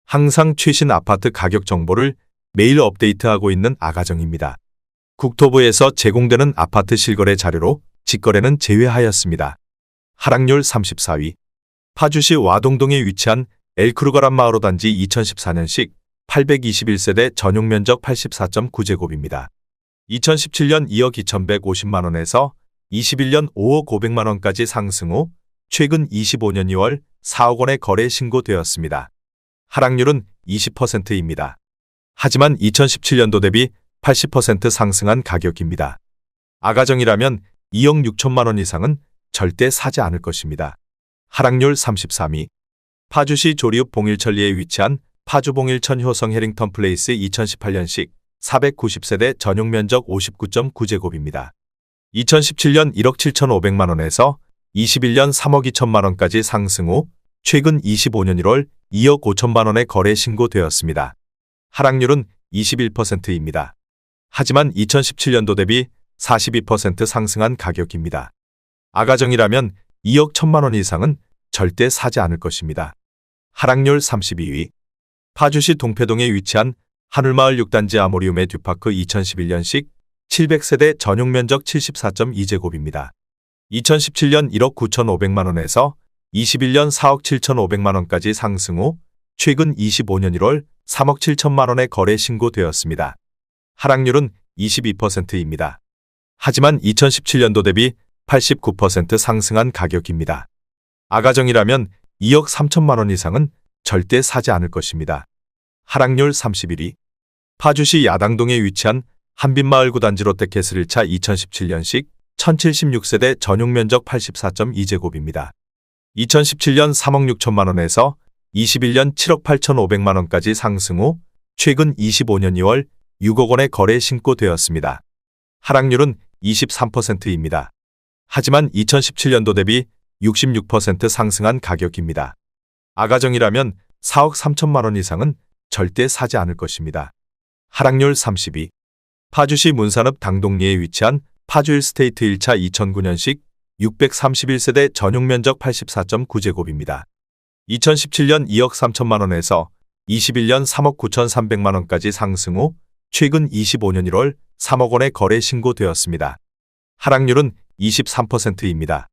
항상 최신 아파트 가격 정보를 매일 업데이트하고 있는 아가정입니다. 국토부에서 제공되는 아파트 실거래 자료로 직거래는 제외하였습니다. 하락률 34위. 파주시 와동동에 위치한 엘크루가란 마을호 단지 2014년식 821세대 전용 면적 84.9제곱입니다. 2017년 2억 2,150만원에서 21년 5억 500만원까지 상승 후 최근 25년 2월 4억 원의 거래 신고되었습니다. 하락률은 20%입니다. 하지만 2017년도 대비 80% 상승한 가격입니다. 아가정이라면 2억 6천만 원 이상은 절대 사지 않을 것입니다. 하락률 33위. 파주시 조리읍 봉일천리에 위치한 파주 봉일천 효성 해링턴 플레이스 2018년식 490세대 전용 면적 59.9제곱입니다. 2017년 1억 7,500만 원에서 21년 3억 2천만 원까지 상승 후 최근 25년 1월 2억 5천만 원의 거래 신고되었습니다. 하락률은 21%입니다. 하지만 2017년도 대비 42% 상승한 가격입니다. 아가정이라면 2억 1천만 원 이상은 절대 사지 않을 것입니다. 하락률 32위. 파주시 동패동에 위치한 하늘마을 6단지 아모리움의 듀파크 2011년식 700세대 전용 면적 74.2제곱입니다. 2017년 1억 9,500만 원에서 21년 4억 7,500만 원까지 상승 후 최근 25년 1월 3억 7천만 원의 거래 신고되었습니다. 하락률은 22%입니다. 하지만 2017년도 대비 89% 상승한 가격입니다. 아가정이라면 2억 3천만 원 이상은 절대 사지 않을 것입니다. 하락률 31위. 파주시 야당동에 위치한 한빛마을 9단지 롯데캐슬 1차 2017년식 1076세대 전용 면적 84.2제곱입니다. 2017년 3억 6천만 원에서 21년 7억 8,500만 원까지 상승 후 최근 25년 2월 6억 원의 거래 신고되었습니다. 하락률은 23%입니다. 하지만 2017년도 대비 66% 상승한 가격입니다. 아가정이라면 4억 3천만 원 이상은 절대 사지 않을 것입니다. 하락률 32. 파주시 문산읍 당동리에 위치한 파주 일스테이트 1차 2009년식 631세대 전용 면적 84.9제곱입니다. 2017년 2억 3천만 원에서 21년 3억 9,300만 원까지 상승 후 최근 25년 1월 3억 원의 거래 신고되었습니다. 하락률은 23%입니다.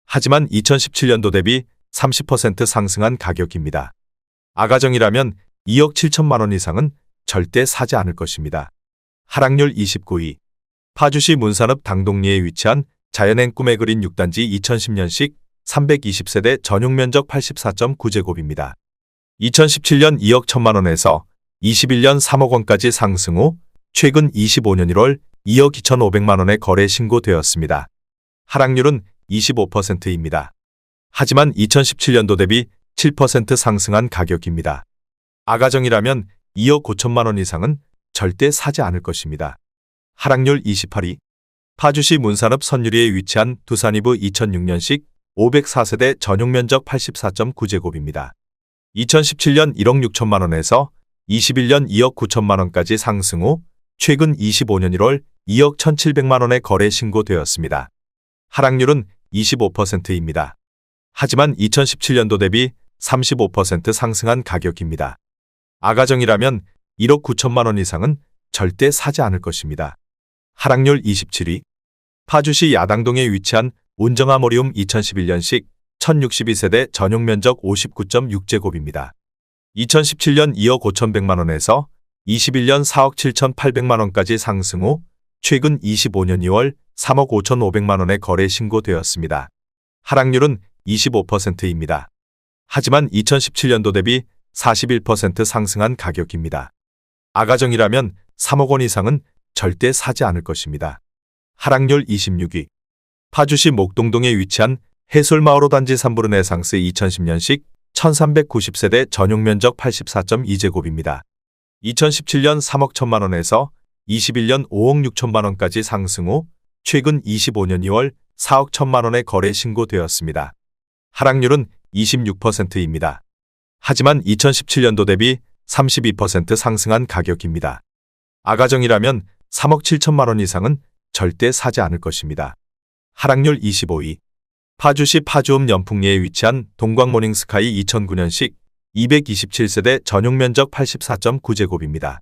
하지만 2017년도 대비 30% 상승한 가격입니다. 아가정이라면 2억 7천만 원 이상은 절대 사지 않을 것입니다. 하락률 29위. 파주시 문산읍 당동리에 위치한 자연행 꿈의 그린 6단지 2010년식 320세대 전용 면적 84.9제곱입니다. 2017년 2억 1천만 원에서 21년 3억 원까지 상승 후 최근 25년 1월 2억 2,500만 원의 거래 신고되었습니다. 하락률은 25%입니다. 하지만 2017년도 대비 7% 상승한 가격입니다. 아가정이라면 2억 5천만 원 이상은 절대 사지 않을 것입니다. 하락률 28위. 파주시 문산읍 선유리에 위치한 두산이브 2006년식 504세대 전용 면적 84.9제곱입니다. 2017년 1억 6천만 원에서 21년 2억 9천만 원까지 상승 후 최근 25년 1월 2억 1,700만 원의 거래 신고되었습니다. 하락률은 25%입니다. 하지만 2017년도 대비 35% 상승한 가격입니다. 아가정이라면 1억 9천만 원 이상은 절대 사지 않을 것입니다. 하락률 27위. 파주시 야당동에 위치한 운정아모리움 2011년식 1062세대 전용 면적 59.6제곱입니다. 2017년 2억 5,100만 원에서 21년 4억 7,800만 원까지 상승 후 최근 25년 2월 3억 5,500만 원의 거래 신고되었습니다. 하락률은 25%입니다. 하지만 2017년도 대비 41% 상승한 가격입니다. 아가정이라면 3억 원 이상은 절대 사지 않을 것입니다. 하락률 26위. 파주시 목동동에 위치한 해솔마을호 단지 3부 르네상스 2010년식 1390세대 전용 면적 84.2제곱입니다. 2017년 3억 1천만 원에서 21년 5억 6천만 원까지 상승 후 최근 25년 2월 4억 1천만 원의 거래 신고되었습니다. 하락률은 26%입니다. 하지만 2017년도 대비 32% 상승한 가격입니다. 아가정이라면 3억 7천만 원 이상은 절대 사지 않을 것입니다. 하락률 25위. 파주시 파주읍 연풍리에 위치한 동광모닝스카이 2009년식 227세대 전용 면적 84.9제곱입니다.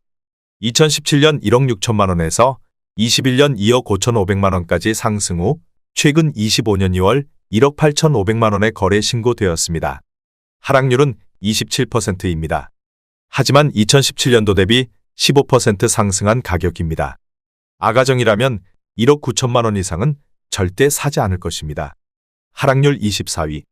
2017년 1억 6천만 원에서 21년 2억 5,500만 원까지 상승 후 최근 25년 2월 1억 8,500만 원에 거래 신고되었습니다. 하락률은 27%입니다. 하지만 2017년도 대비 15% 상승한 가격입니다. 아가정이라면 1억 9천만 원 이상은 절대 사지 않을 것입니다. 하락률 24위.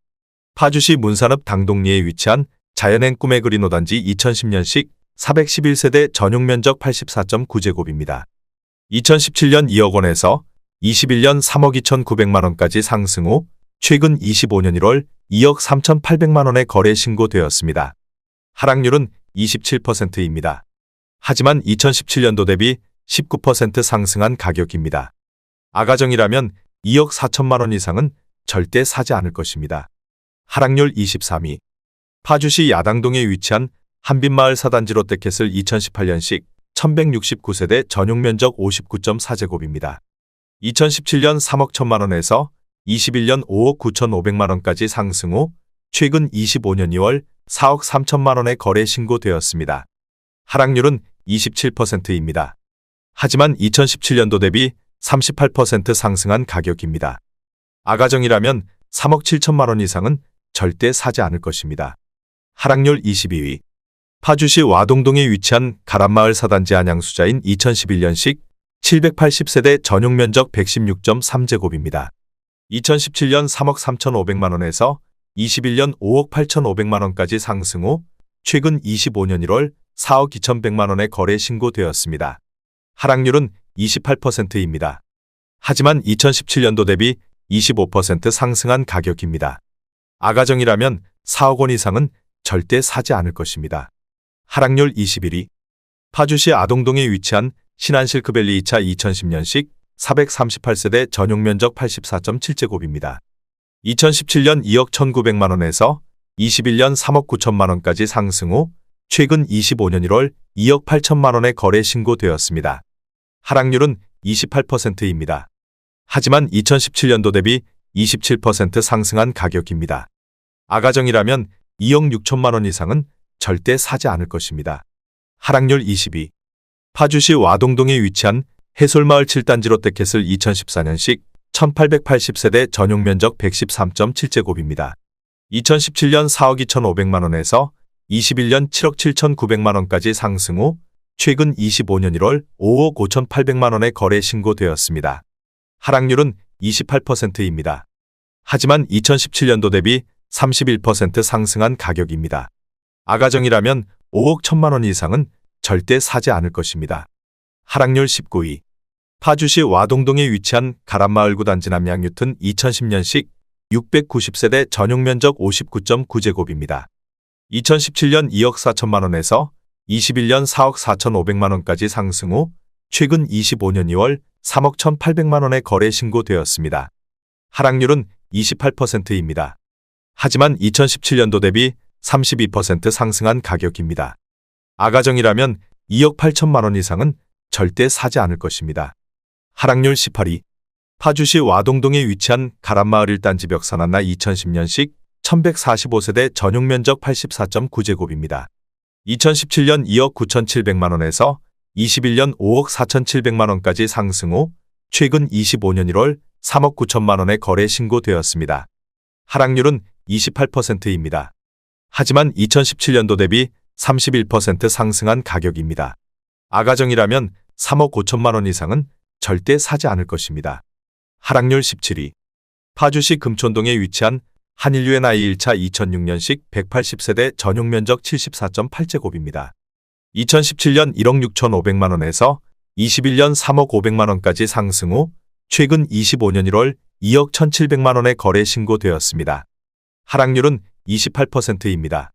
파주시 문산읍 당동리에 위치한 자연행 꿈의 그린 5단지 2010년식 411세대 전용 면적 84.9제곱입니다. 2017년 2억 원에서 21년 3억 2,900만 원까지 상승 후 최근 25년 1월 2억 3,800만 원에 거래 신고되었습니다. 하락률은 27%입니다. 하지만 2017년도 대비 19% 상승한 가격입니다. 아가정이라면 2억 4천만 원 이상은 절대 사지 않을 것입니다. 하락률 23위. 파주시 야당동에 위치한 한빛마을 4단지 롯데캐슬 2018년식 1169세대 전용 면적 59.4제곱입니다. 2017년 3억 1천만 원에서 21년 5억 9,500만 원까지 상승 후 최근 25년 2월 4억 3천만 원에 거래 신고되었습니다. 하락률은 27%입니다. 하지만 2017년도 대비 38% 상승한 가격입니다. 아가정이라면 3억 7천만 원 이상은 절대 사지 않을 것입니다. 하락률 22위. 파주시 와동동에 위치한 가람마을 4단지 안양수자인 2011년식 780세대 전용 면적 116.3제곱입니다. 2017년 3억 3,500만 원에서 21년 5억 8,500만 원까지 상승 후 최근 25년 1월 4억 2,100만 원에 거래 신고되었습니다. 하락률은 28%입니다. 하지만 2017년도 대비 25% 상승한 가격입니다. 아가정이라면 4억 원 이상은 절대 사지 않을 것입니다. 하락률 21위. 파주시 아동동에 위치한 신한실크밸리 2차 2010년식 438세대 전용 면적 84.7제곱입니다. 2017년 2억 1,900만 원에서 21년 3억 9천만 원까지 상승 후 최근 25년 1월 2억 8천만 원에 거래 신고되었습니다. 하락률은 28%입니다. 하지만 2017년도 대비 27% 상승한 가격입니다. 아가정이라면 2억 6천만 원 이상은 절대 사지 않을 것입니다. 하락률 22. 파주시 와동동에 위치한 해솔마을 7단지 롯데캐슬 2014년식 1880세대 전용 면적 113.7제곱입니다. 2017년 4억 2,500만 원에서 21년 7억 7,900만 원까지 상승 후 최근 25년 1월 5억 5,800만 원에 거래 신고되었습니다. 하락률은 28%입니다. 하지만 2017년도 대비 31% 상승한 가격입니다. 아가정이라면 5억 1천만 원 이상은 절대 사지 않을 것입니다. 하락률 19위. 파주시 와동동에 위치한 가람마을 9단지 남양유튼 2010년식 690세대 전용 면적 59.9제곱입니다. 2017년 2억 4천만 원에서 21년 4억 4,500만 원까지 상승 후 최근 25년 2월 3억 1,800만 원에 거래 신고되었습니다. 하락률은 28%입니다. 하지만 2017년도 대비 32% 상승한 가격입니다. 아가정이라면 2억 8천만 원 이상은 절대 사지 않을 것입니다. 하락률 18위. 파주시 와동동에 위치한 가람마을 1단지 벽산한나 2010년식 1145세대 전용 면적 84.9제곱입니다. 2017년 2억 9,700만 원에서 21년 5억 4,700만 원까지 상승 후 최근 25년 1월 3억 9천만 원에 거래 신고되었습니다. 하락률은 28%입니다. 하지만 2017년도 대비 31% 상승한 가격입니다. 아가정이라면 3억 5천만 원 이상은 절대 사지 않을 것입니다. 하락률 17위. 파주시 금촌동에 위치한 한일유엔I 1차 2006년식 180세대 전용 면적 74.8제곱입니다. 2017년 1억 6,500만 원에서 21년 3억 500만 원까지 상승 후 최근 25년 1월 2억 1,700만 원에 거래 신고되었습니다. 하락률은 28%입니다.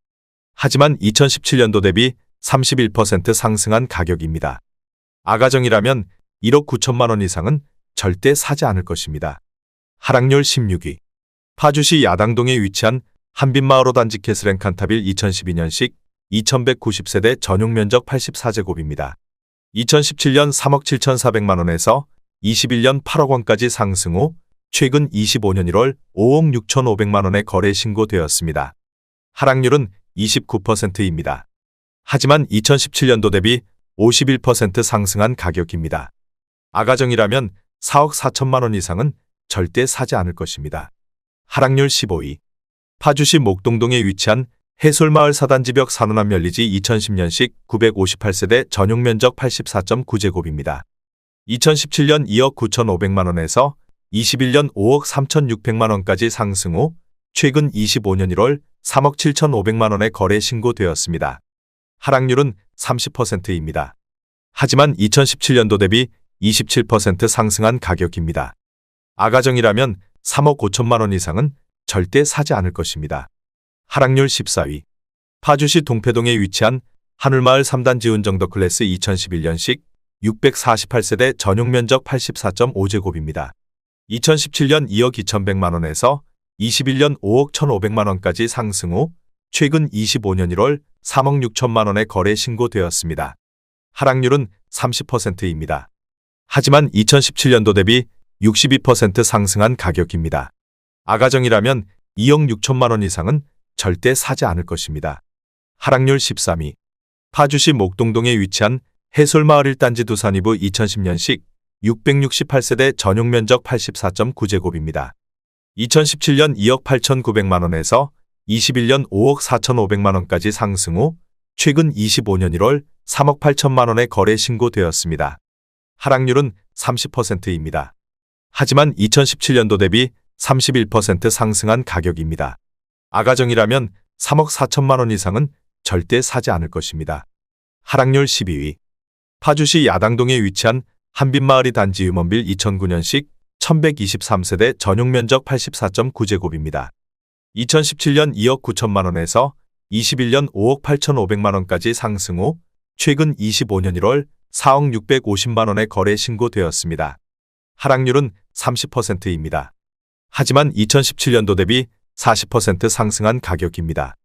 하지만 2017년도 대비 31% 상승한 가격입니다. 아가정이라면 1억 9천만 원 이상은 절대 사지 않을 것입니다. 하락률 16위. 파주시 야당동에 위치한 한빛마을 5단지 캐슬앤칸타빌 2012년식 2190세대 전용 면적 84제곱입니다. 2017년 3억 7,400만 원에서 21년 8억 원까지 상승 후 최근 25년 1월 5억 6,500만 원에 거래 신고되었습니다. 하락률은 29%입니다. 하지만 2017년도 대비 51% 상승한 가격입니다. 아가정이라면 4억 4천만 원 이상은 절대 사지 않을 것입니다. 하락률 15위. 파주시 목동동에 위치한 해솔마을 사단지벽 산호남 연리지 2010년식 958세대 전용 면적 84.9제곱입니다. 2017년 2억 9,500만 원에서 21년 5억 3,600만 원까지 상승 후 최근 25년 1월 3억 7,500만 원에 거래 신고되었습니다. 하락률은 30%입니다. 하지만 2017년도 대비 27% 상승한 가격입니다. 아가정이라면 3억 5천만 원 이상은 절대 사지 않을 것입니다. 하락률 14위. 파주시 동패동에 위치한 하늘마을 3단 지운정더 클래스 2011년식 648세대 전용 면적 84.5제곱입니다. 2017년 2억 2,100만 원에서 21년 5억 1,500만 원까지 상승 후 최근 25년 1월 3억 6천만 원에 거래 신고되었습니다. 하락률은 30%입니다. 하지만 2017년도 대비 62% 상승한 가격입니다. 아가정이라면 2억 6천만 원 이상은 절대 사지 않을 것입니다. 하락률 13위. 파주시 목동동에 위치한 해솔마을 1단지 두산이부 2010년식 668세대 전용 면적 84.9제곱입니다. 2017년 2억 8,900만 원에서 21년 5억 4,500만 원까지 상승 후 최근 25년 1월 3억 8천만 원에 거래 신고되었습니다. 하락률은 30%입니다. 하지만 2017년도 대비 31% 상승한 가격입니다. 아가정이라면 3억 4천만 원 이상은 절대 사지 않을 것입니다. 하락률 12위. 파주시 야당동에 위치한 한빛마을이 단지 유먼빌 2009년식 1123세대 전용 면적 84.9제곱입니다. 2017년 2억 9천만 원에서 21년 5억 8,500만 원까지 상승 후 최근 25년 1월 4억 650만 원에 거래 신고되었습니다. 하락률은 30%입니다. 하지만 2017년도 대비 40% 상승한 가격입니다.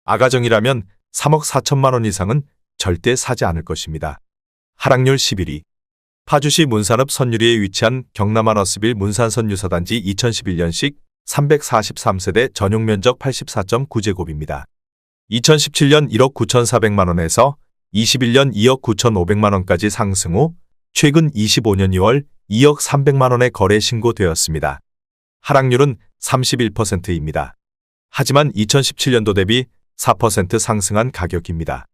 아가정이라면 3억 4천만 원 이상은 절대 사지 않을 것입니다. 하락률 11위. 파주시 문산읍 선유리에 위치한 경남한어스빌 문산선유사단지 2011년식 343세대 전용 면적 84.9제곱입니다. 2017년 1억 9,400만 원에서 21년 2억 9,500만 원까지 상승 후 최근 25년 2월 2억 300만 원에 거래 신고되었습니다. 하락률은 31%입니다. 하지만 2017년도 대비 4% 상승한 가격입니다.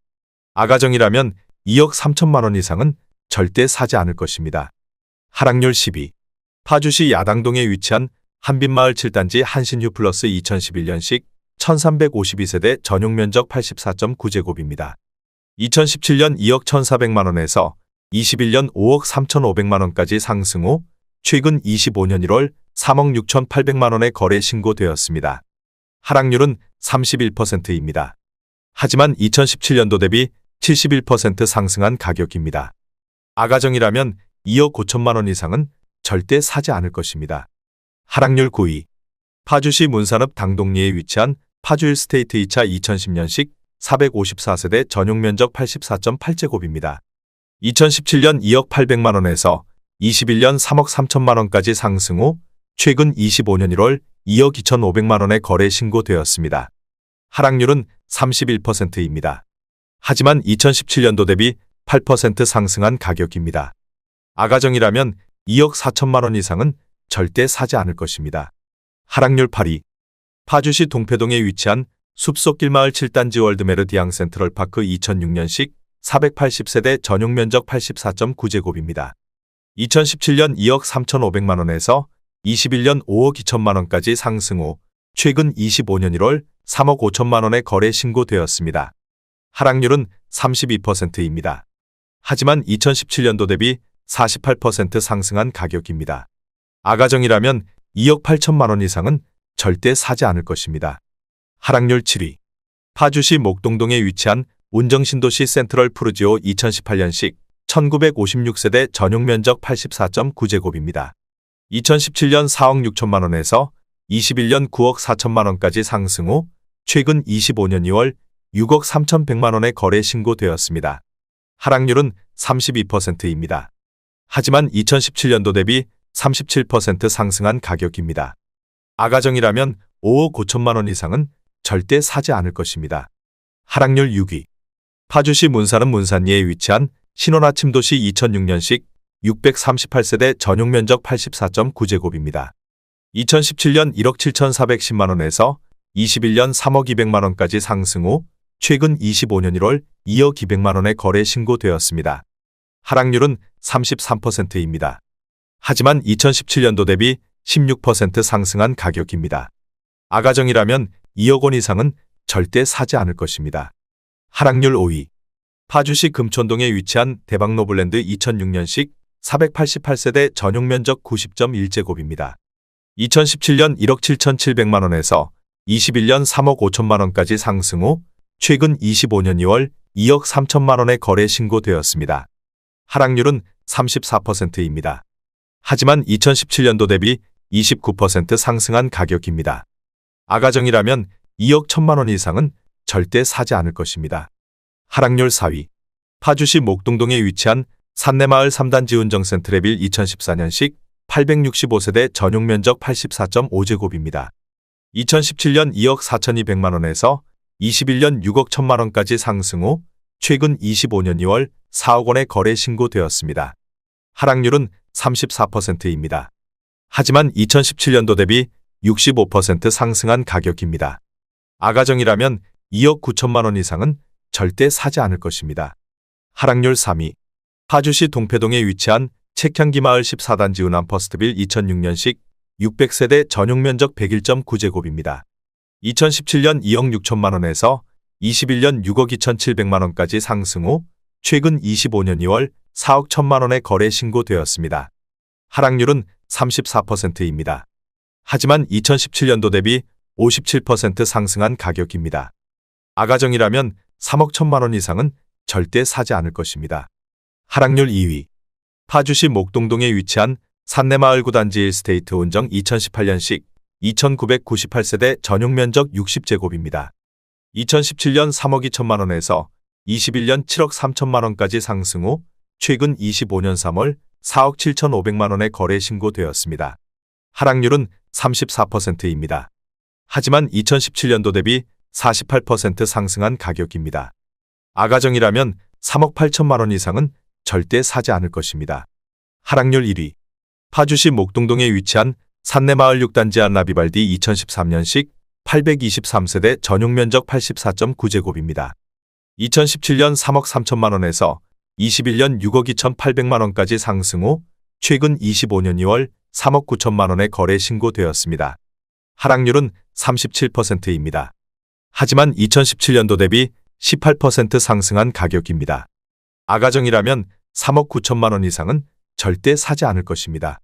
아가정이라면 2억 3천만 원 이상은 절대 사지 않을 것입니다. 하락률 10위. 파주시 야당동에 위치한 한빛마을 7단지 한신휴 플러스 2011년식 1352세대 전용 면적 84.9제곱입니다. 2017년 2억 1,400만 원에서 21년 5억 3,500만 원까지 상승 후 최근 25년 1월 3억 6,800만 원에 거래 신고되었습니다. 하락률은 31%입니다. 하지만 2017년도 대비 71% 상승한 가격입니다. 아가정이라면 2억 5천만 원 이상은 절대 사지 않을 것입니다. 하락률 9위. 파주시 문산읍 당동리에 위치한 파주일스테이트 2차 2010년식 454세대 전용 면적 84.8제곱입니다. 2017년 2억 800만 원에서 21년 3억 3천만 원까지 상승 후 최근 25년 1월 2억 2,500만 원에 거래 신고되었습니다. 하락률은 31%입니다. 하지만 2017년도 대비 8% 상승한 가격입니다. 아가정이라면 2억 4천만 원 이상은 절대 사지 않을 것입니다. 하락률 8위. 파주시 동패동에 위치한 숲속길마을 7단지 월드메르디앙 센트럴파크 2006년식 480세대 전용 면적 84.9제곱입니다. 2017년 2억 3,500만 원에서 21년 5억 2천만 원까지 상승 후 최근 25년 1월 3억 5천만 원에 거래 신고되었습니다. 하락률은 32%입니다. 하지만 2017년도 대비 48% 상승한 가격입니다. 아가정이라면 2억 8천만 원 이상은 절대 사지 않을 것입니다. 하락률 7위. 파주시 목동동에 위치한 운정신도시 센트럴 푸르지오 2018년식 1956세대 전용 면적 84.9제곱입니다. 2017년 4억 6천만 원에서 21년 9억 4천만 원까지 상승 후 최근 25년 2월 6억 3,100만 원에 거래 신고되었습니다. 하락률은 32%입니다. 하지만 2017년도 대비 37% 상승한 가격입니다. 아가정이라면 5억 5천만 원 이상은 절대 사지 않을 것입니다. 하락률 6위. 파주시 문사는 문산리에 위치한 신혼아침도시 2006년식 638세대 전용면적 84.9제곱입니다. 2017년 1억 7,410만원에서 21년 3억 200만원까지 상승 후 최근 25년 1월 2억 200만원에 거래 신고되었습니다. 하락률은 33%입니다. 하지만 2017년도 대비 16% 상승한 가격입니다. 아가정이라면 2억 원 이상은 절대 사지 않을 것입니다. 하락률 5위. 파주시 금촌동에 위치한 대박노블랜드 2006년식 488세대 전용면적 90.1제곱입니다. 2017년 1억 7,700만원에서 21년 3억 5천만원까지 상승 후 최근 25년 2월 2억 3천만원에 거래 신고되었습니다. 하락률은 34%입니다. 하지만 2017년도 대비 29% 상승한 가격입니다. 아가정이라면 2억 1천만원 이상은 절대 사지 않을 것입니다. 하락률 4위. 파주시 목동동에 위치한 산내마을 3단지 운정센트레빌 2014년식 865세대 전용면적 84.5제곱입니다. 2017년 2억 4,200만원에서 21년 6억 1천만원까지 상승 후 최근 25년 2월 4억 원에 거래 신고되었습니다. 하락률은 34%입니다. 하지만 2017년도 대비 65% 상승한 가격입니다. 아가정이라면 2억 9천만원 이상은 절대 사지 않을 것입니다. 하락률 3위. 파주시 동패동에 위치한 책향기마을 14단지 은암퍼스트빌 2006년식 600세대 전용면적 101.9제곱입니다. 2017년 2억 6천만원에서 21년 6억 2,700만원까지 상승 후 최근 25년 2월 4억 1천만원에 거래 신고되었습니다. 하락률은 34%입니다. 하지만 2017년도 대비 57% 상승한 가격입니다. 아가정이라면 3억 1천만원 이상은 절대 사지 않을 것입니다. 하락률 2위. 파주시 목동동에 위치한 산내마을 9단지 1스테이트 운정 2018년식 2998세대 전용면적 60제곱입니다. 2017년 3억 2천만원에서 21년 7억 3천만원까지 상승 후 최근 25년 3월 4억 7,500만원에 거래 신고되었습니다. 하락률은 34%입니다. 하지만 2017년도 대비 48% 상승한 가격입니다. 아가정이라면 3억 8천만원 이상은 절대 사지 않을 것입니다. 하락률 1위. 파주시 목동동에 위치한 산내마을 6단지 안라비발디 2013년식 823세대 전용면적 84.9제곱입니다. 2017년 3억 3천만원에서 21년 6억 2,800만원까지 상승 후 최근 25년 2월 3억 9천만원에 거래 신고되었습니다. 하락률은 37%입니다. 하지만 2017년도 대비 18% 상승한 가격입니다. 아가정이라면 3억 9천만원 이상은 절대 사지 않을 것입니다.